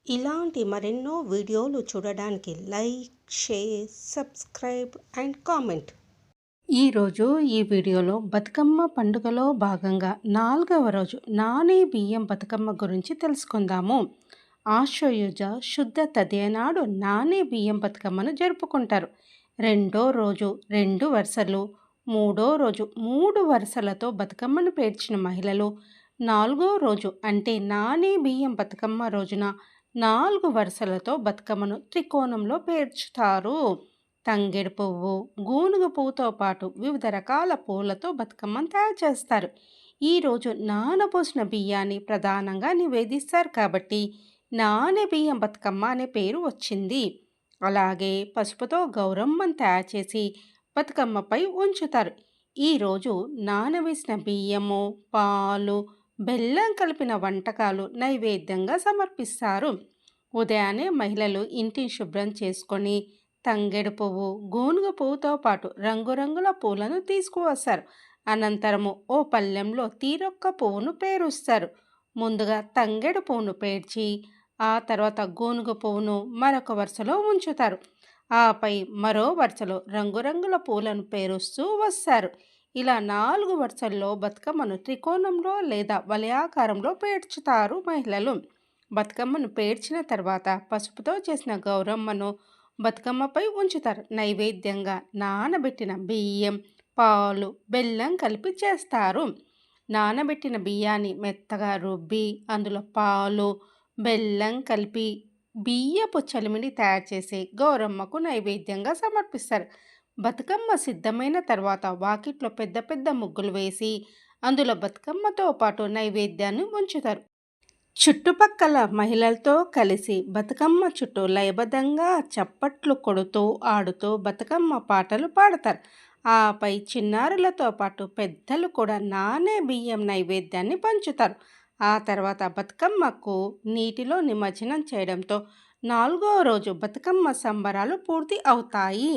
ఇలాంటి మరెన్నో వీడియోలు చూడడానికి like, share, subscribe and comment. ఈరోజు ఈ వీడియోలో బతుకమ్మ పండుగలో భాగంగా 4వ రోజు నానే బియ్యం బతుకమ్మ గురించి తెలుసుకుందాము. ఆశ్వయుజ శుద్ధ తదియ నాడు నానే బియ్యం బతుకమ్మను జరుపుకుంటారు. రెండో రోజు 2 వరుసలు, మూడో రోజు 3 వరుసలతో బతుకమ్మను పేర్చిన మహిళలు 4వ రోజు అంటే నానే బియ్యం బతుకమ్మ రోజున 4 వరుసలతో బతుకమ్మను త్రికోణంలో పేర్చుతారు. తంగేడు పువ్వు, గూనుగ పువ్వుతో పాటు వివిధ రకాల పూలతో బతుకమ్మను తయారు చేస్తారు. ఈరోజు నానబోసిన బియ్యాన్ని ప్రధానంగా నివేదిస్తారు కాబట్టి నానే బియ్యం బతుకమ్మ అనే పేరు వచ్చింది. అలాగే పసుపుతో గౌరమ్మను తయారు చేసి బతుకమ్మపై ఉంచుతారు. ఈరోజు నానవేసిన బియ్యము, పాలు, బెల్లం కలిపిన వంటకాలు నైవేద్యంగా సమర్పిస్తారు. ఉదయాన్నే మహిళలు ఇంటిని శుభ్రం చేసుకొని తంగేడు పువ్వు, గూనుగ పువ్వుతో పాటు రంగురంగుల పూలను తీసుకువస్తారు. అనంతరము ఓ పళ్ళెంలో తీరొక్క పువ్వును పేరుస్తారు. ముందుగా తంగేడు పువ్వును పేర్చి ఆ తర్వాత గూనుగ పువ్వును మరొక వరుసలో ఉంచుతారు. ఆపై మరో వరుసలో రంగురంగుల పూలను పేరుస్తూ వస్తారు. ఇలా 4 వరుసల్లో బతుకమ్మను త్రికోణంలో లేదా వలయాకారంలో పేర్చుతారు మహిళలు. బతుకమ్మను పేర్చిన తర్వాత పసుపుతో చేసిన గౌరమ్మను బతుకమ్మపై ఉంచుతారు. నైవేద్యంగా నానబెట్టిన బియ్యం, పాలు, బెల్లం కలిపి చేస్తారు. నానబెట్టిన బియ్యాన్ని మెత్తగా రుబ్బి అందులో పాలు, బెల్లం కలిపి బియ్యపు చలిమిడి తయారు చేసి గౌరమ్మకు నైవేద్యంగా సమర్పిస్తారు. బతుకమ్మ సిద్ధమైన తర్వాత వాకిట్లో పెద్ద పెద్ద ముగ్గులు వేసి అందులో బతుకమ్మతో పాటు నైవేద్యాన్ని ఉంచుతారు. చుట్టుపక్కల మహిళలతో కలిసి బతుకమ్మ చుట్టూ లయబద్ధంగా చప్పట్లు కొడుతూ ఆడుతూ బతుకమ్మ పాటలు పాడతారు. ఆపై చిన్నారులతో పాటు పెద్దలు కూడా నానే బియ్యం నైవేద్యాన్ని పంచుతారు. ఆ తర్వాత బతుకమ్మకు నీటిలో నిమజ్జనం చేయడంతో 4వ రోజు బతుకమ్మ సంబరాలు పూర్తి అవుతాయి.